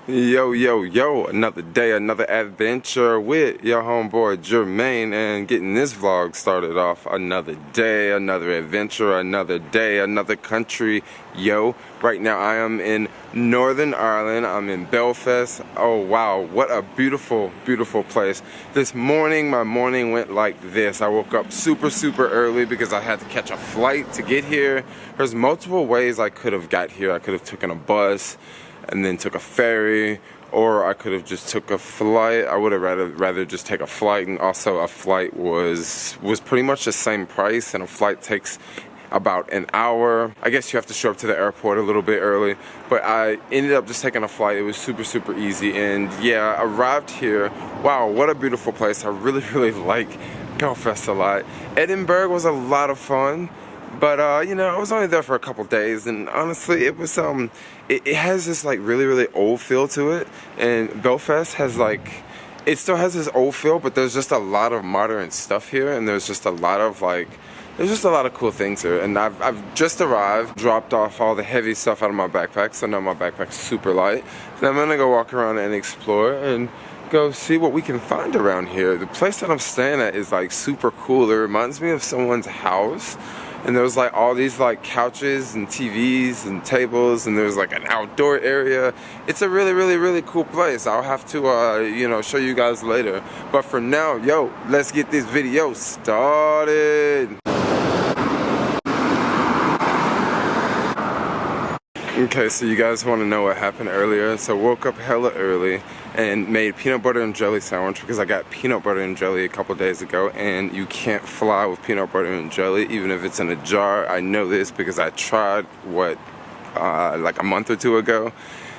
Yo, yo, yo, another day, another adventure with your homeboy Jermaine, and getting this vlog started off. Another day, another adventure, another day, another country. Yo, right now I am in Northern Ireland. I'm in Belfast. Oh wow, what a beautiful, beautiful place. This morning, my morning went like this. I woke up super early because I had to catch a flight to get here. There's multiple ways I could have got here. I could have taken a bus and then took a ferry, or I could have just took a flight. I would have rather just take a flight, and also a flight was pretty much the same price, and a flight takes about an hour. I guess you have to show up to the airport a little bit early, but I ended up just taking a flight. It was super easy, and yeah, I arrived here. Wow, what a beautiful place. I really like Belfast a lot. Edinburgh was a lot of fun. But you know, I was only there for a couple days, and honestly, it was it has this like really old feel to it. And Belfast has it still has this old feel, but there's just a lot of modern stuff here, and there's just a lot of cool things here. And I've just arrived, dropped off all the heavy stuff out of my backpack, so now my backpack's super light. And I'm gonna go walk around and explore and go see what we can find around here. The place that I'm staying at is like super cool. It reminds me of someone's house. And there's like all these like couches and TVs and tables, and there's like an outdoor area. It's a really cool place. I'll have to you know, show you guys later. But for now, yo, let's get this video started. Okay, so you guys want to know what happened earlier. So woke up hella early and made peanut butter and jelly sandwich because I got peanut butter and jelly a couple days ago, and you can't fly with peanut butter and jelly even if it's in a jar. I know this because I tried like a month or two ago.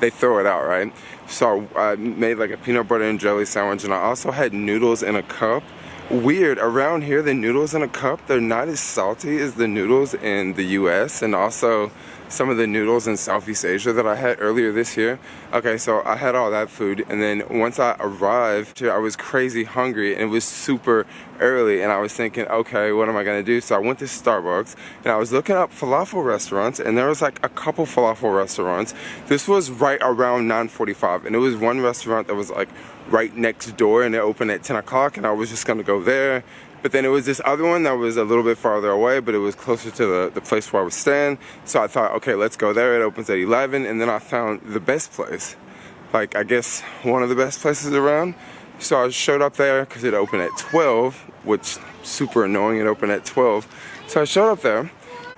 They throw it out, right? So I made like a peanut butter and jelly sandwich, and I also had noodles in a cup. Weird, around here the noodles in a cup, they're not as salty as the noodles in the US, and also some of the noodles in Southeast Asia that I had earlier this year. Okay, so I had all that food, and then once I arrived here, I was crazy hungry, and it was super early, and I was thinking, okay, what am I gonna do? So I went to Starbucks, and I was looking up falafel restaurants, and there was like a couple falafel restaurants. This was right around 9:45, and it was one restaurant that was like right next door, and it opened at 10 o'clock, and I was just gonna go there. But then it was this other one that was a little bit farther away, but it was closer to the place where I was staying. So I thought, okay, let's go there. It opens at 11, and then I found the best place. Like, I guess one of the best places around. So I showed up there because it opened at 12, which super annoying. It opened at 12. So I showed up there.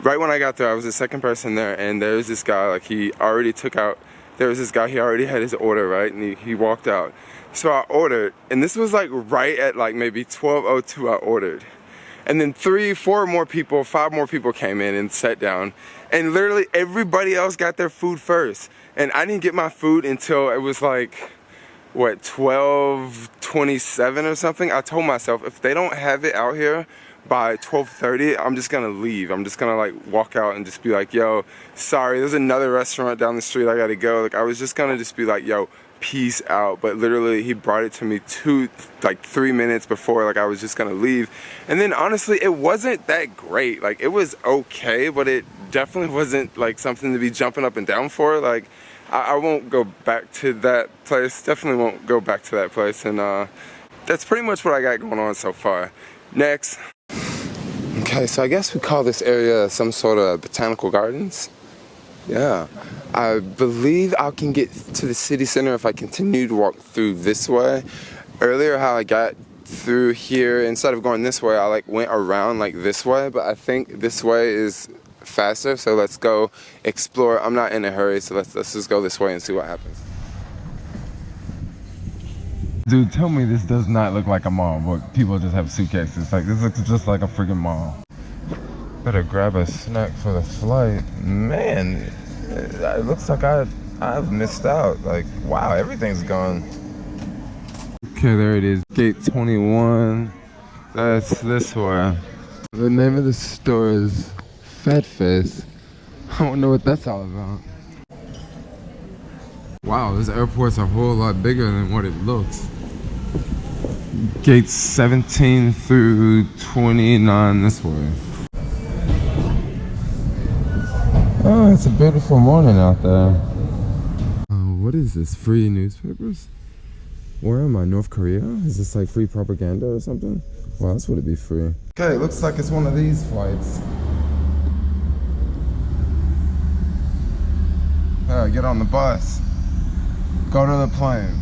Right when I got there, I was the second person there, and there was this guy, like he already took out, there was this guy, he already had his order, right? And he walked out. So I ordered, and this was like right at like maybe 12:02 I ordered. And then 3, 4 more people, 5 more people came in and sat down. And literally everybody else got their food first. And I didn't get my food until it was like, what, 12:27 or something? I told myself, if they don't have it out here by 12:30, I'm just gonna leave. I'm just gonna like walk out and just be like, yo, sorry, there's another restaurant down the street, I gotta go. Like I was just gonna just be like, yo, peace out. But literally he brought it to me 3 minutes before, like I was just gonna leave. And then honestly, it wasn't that great. Like it was okay, but it definitely wasn't like something to be jumping up and down for. Like I won't go back to that place. Definitely won't go back to that place. And that's pretty much what I got going on so far. Next. Okay, so I guess we call this area some sort of botanical gardens. Yeah, I believe I can get to the city center if I continue to walk through this way. Earlier how I got through here, instead of going this way, I like went around like this way, but I think this way is faster, so let's go explore. I'm not in a hurry, so let's just go this way and see what happens. Dude, tell me this does not look like a mall, but people just have suitcases. Like, this looks just like a friggin' mall. Better grab a snack for the flight. Man, it looks like I've missed out. Like, wow, everything's gone. Okay, there it is. Gate 21. That's this way. The name of the store is Fat Fest. I don't know what that's all about. Wow, this airport's a whole lot bigger than what it looks. Gates 17 through 29 this way. Oh, it's a beautiful morning out there. What what is this? Free newspapers? Where am I? North Korea? Is this like free propaganda or something? Well, this would be free. Okay, looks like it's one of these flights. Get on the bus. Go to the plane.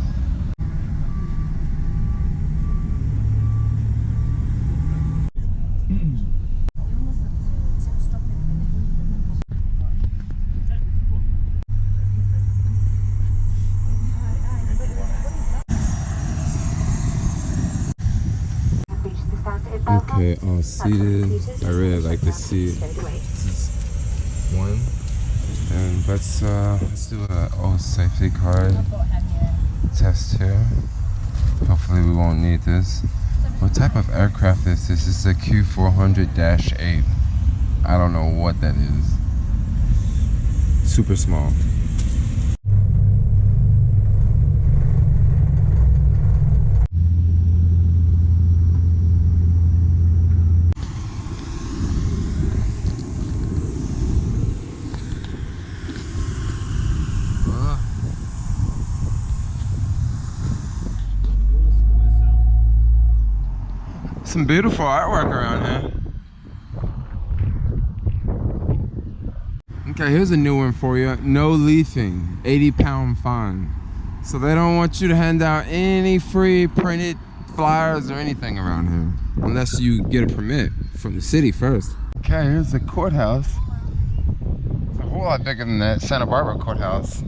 Okay, all seated. I really like this seat. This is one. And let's do a safety card test here. Hopefully we won't need this. What type of aircraft is this? This is a Q400-8. I don't know what that is. Super small. Some beautiful artwork around here. Okay, here's a new one for you. No leafing, 80-pound fine. So they don't want you to hand out any free printed flyers or anything around here, unless you get a permit from the city first. Okay, here's the courthouse. It's a whole lot bigger than that Santa Barbara courthouse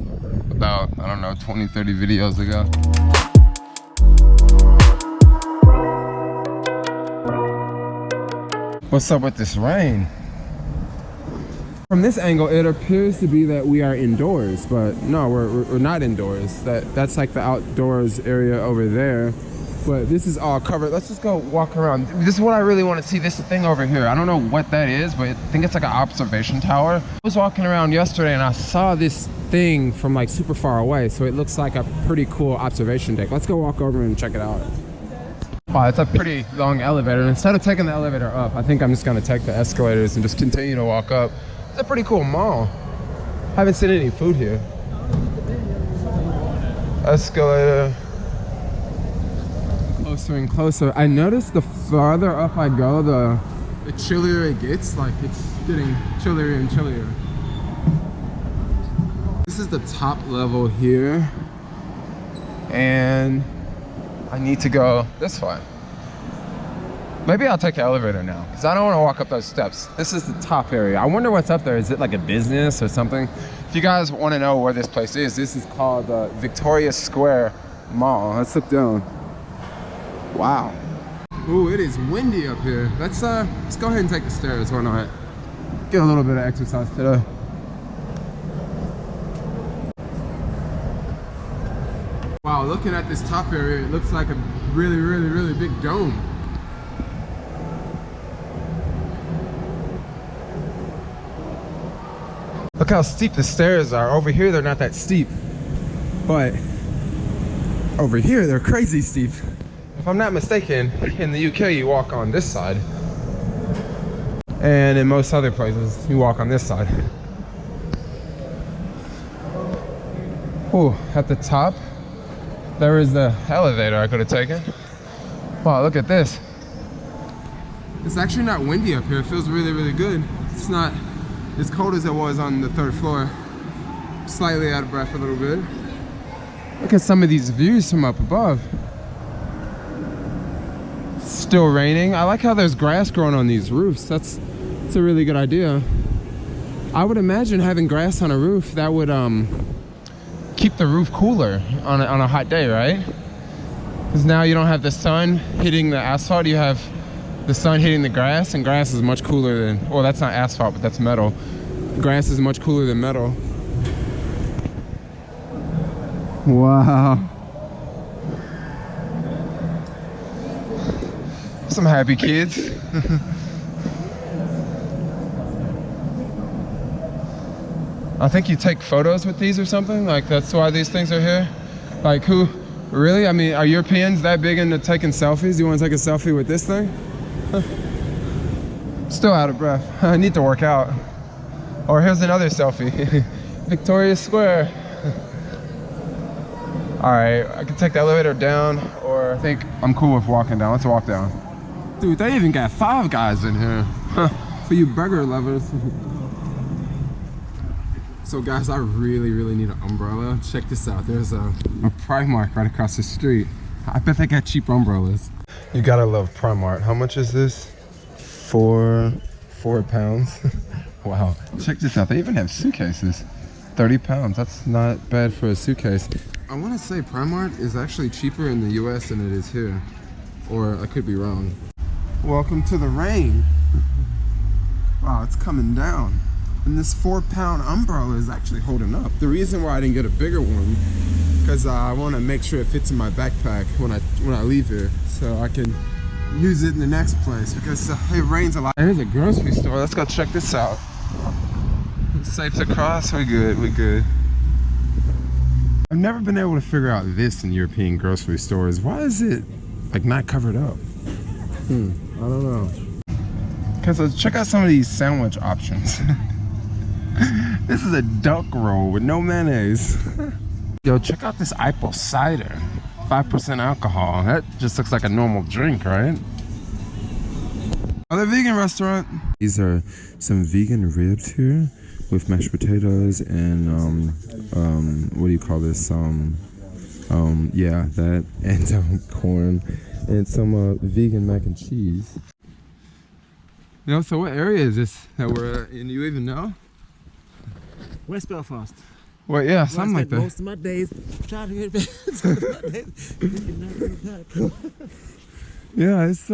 about, I don't know, 20, 30 videos ago. What's up with this rain? From this angle, it appears to be that we are indoors, but no, we're not indoors. That's like the outdoors area over there. But this is all covered. Let's just go walk around. This is what I really want to see, this thing over here. I don't know what that is, but I think it's like an observation tower. I was walking around yesterday and I saw this thing from like super far away, so it looks like a pretty cool observation deck. Let's go walk over and check it out. Wow, it's a pretty long elevator. And instead of taking the elevator up, I think I'm just gonna take the escalators and just continue to walk up. It's a pretty cool mall. I haven't seen any food here. Escalator. Closer and closer. I noticed the farther up I go, the chillier it gets. Like, it's getting chillier and chillier. This is the top level here. And I need to go this way. Maybe I'll take the elevator now, because I don't want to walk up those steps. This is the top area. I wonder what's up there. Is it like a business or something? If you guys want to know where this place is, this is called the Victoria Square Mall. Let's look down. Wow. Ooh, it is windy up here. Let's go ahead and take the stairs. Why not? Get a little bit of exercise today. Wow, looking at this top area, it looks like a really, really, really big dome. Look how steep the stairs are. Over here, they're not that steep. But over here, they're crazy steep. If I'm not mistaken, in the UK, you walk on this side. And in most other places, you walk on this side. Oh, at the top, there is the elevator I could have taken. Wow, look at this. It's actually not windy up here. It feels really, really good. It's not as cold as it was on the third floor. Slightly out of breath a little bit. Look at some of these views from up above. Still raining. I like how there's grass growing on these roofs. That's a really good idea. I would imagine having grass on a roof, that would keep the roof cooler on a hot day, right? Because now you don't have the sun hitting the asphalt, you have the sun hitting the grass, and grass is much cooler than, well, that's not asphalt, but that's metal. Grass is much cooler than metal. Wow. Some happy kids. I think you take photos with these or something, like that's why these things are here. Like who, really? I mean, are Europeans that big into taking selfies? You want to take a selfie with this thing? Still out of breath. I need to work out. Or here's another selfie. Victoria Square. All right, I can take the elevator down, or I think I'm cool with walking down. Let's walk down. Dude, they even got Five Guys in here. For you burger lovers. So guys, I really need an umbrella. Check this out. There's a Primark right across the street. I bet they got cheap umbrellas. You gotta love Primark. How much is this? £4. Wow. Check this out. They even have suitcases. £30. That's not bad for a suitcase. I want to say Primark is actually cheaper in the US than it is here. Or I could be wrong. Welcome to the rain. Wow, it's coming down. And this 4-pound umbrella is actually holding up. The reason why I didn't get a bigger one, because I want to make sure it fits in my backpack when I leave here, so I can use it in the next place, because it rains a lot. Here's a grocery store. Let's go check this out. Safe to cross. We good. I've never been able to figure out this in European grocery stores. Why is it like not covered up? I don't know. Okay, so check out some of these sandwich options. This is a duck roll with no mayonnaise. Yo, check out this apple cider. 5% alcohol. That just looks like a normal drink, right? Another vegan restaurant. These are some vegan ribs here with mashed potatoes and what do you call this? Yeah, that, and corn and some vegan mac and cheese. You know, so what area is this that we're in? You even know? West Belfast. Well, yeah, something like that. Most of my days trying to get Yeah, it's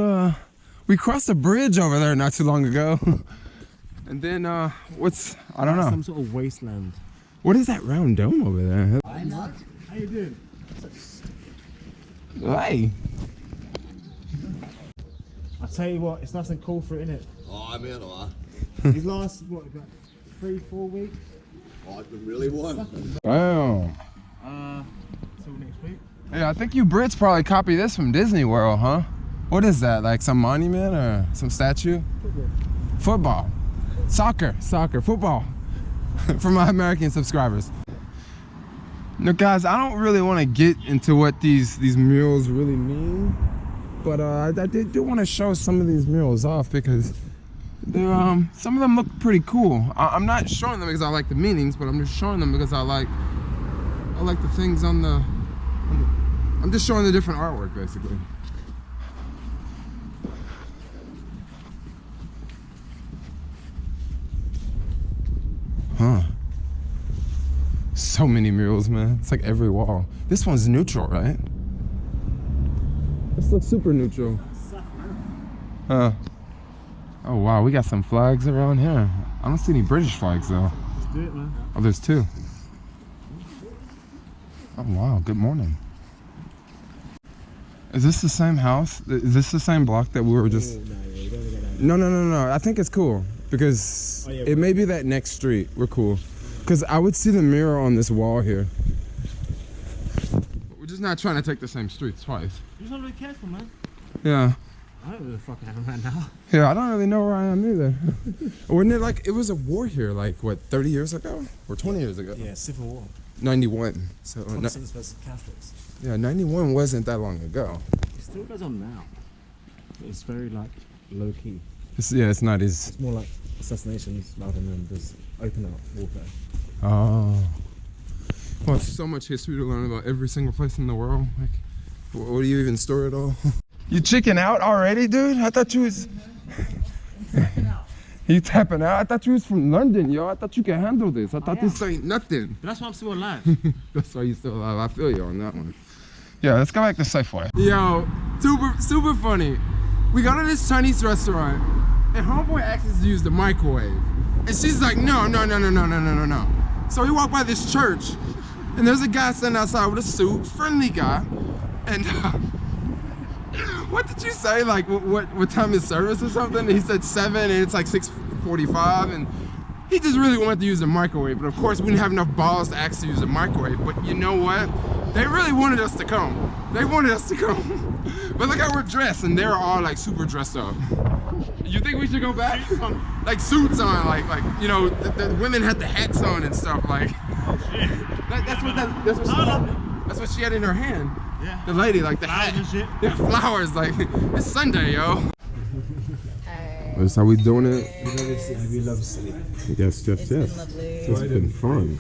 we crossed a bridge over there not too long ago. And then I don't know. Some sort of wasteland. What is that round dome over there? How you doing? Hey. I tell you what, it's nice and cool for it, isn't it? Oh, I'm in, or These last, what, about 3-4 weeks? oh, it's been really warm. Wow. Till next week. Yeah, I think you Brits probably copy this from Disney World, huh? What is that? Like some monument or some statue? Football. Soccer, football. For my American subscribers. Now guys, I don't really want to get into what these murals really mean, but I do want to show some of these murals off because they're some of them look pretty cool. I'm not showing them because I like the meanings, but I'm just showing them because I like the things on the I'm just showing the different artwork basically. Huh. So many murals, man. It's like every wall. This one's neutral, right? This looks super neutral. Oh wow, we got some flags around here. I don't see any British flags though. Let's do it, man. Oh, there's two. Oh wow, good morning. Is this the same house? Is this the same block that we were just... Oh, no, yeah, you don't get that. No. I think it's cool because it may be that next street. We're cool. Because I would see the mirror on this wall here. But we're just not trying to take the same streets twice. You're just not really careful, man. Yeah. I don't know where the fuck I am right now. Yeah, I don't really know where I am either. Wasn't it like, it was a war here like, what, 30 years ago? Or 20 years ago? Yeah, Civil War. 91. So, Protestants versus Catholics. yeah, 91 wasn't that long ago. It still goes on now. It's very, like, low-key. It's not as... It's more like assassinations rather than just open up warfare. Oh. Well, it's so much history to learn about every single place in the world. Like, what do you even store it all? You chicken out already, dude? I thought you was... You tapping out? I thought you was from London, yo. I thought you could handle this. I thought this ain't nothing. But that's why I'm still alive. That's why you still alive. I feel you on that one. Yeah, let's go back to Safeway. Yo, super funny. We go to this Chinese restaurant, and homeboy asks us to use the microwave. And she's like, no. So we walk by this church, and there's a guy standing outside with a suit, friendly guy. And what did you say? Like, what time is service or something? And he said 7, and it's like 6:45, and he just really wanted to use the microwave. But of course, we didn't have enough balls to ask to use the microwave. But you know what? They really wanted us to come. They wanted us to come. But look how we're dressed, and they're all like super dressed up. You think we should go back? Like suits on, like you know, the women had the hats on and stuff. Like, that's what That's what she had in her hand. Yeah. The lady, like the Flowers and shit. Yeah, flowers. Like it's Sunday, yo. That's how we doing it. We love seeing. Yes, yes, yes. lovely. It's been fun.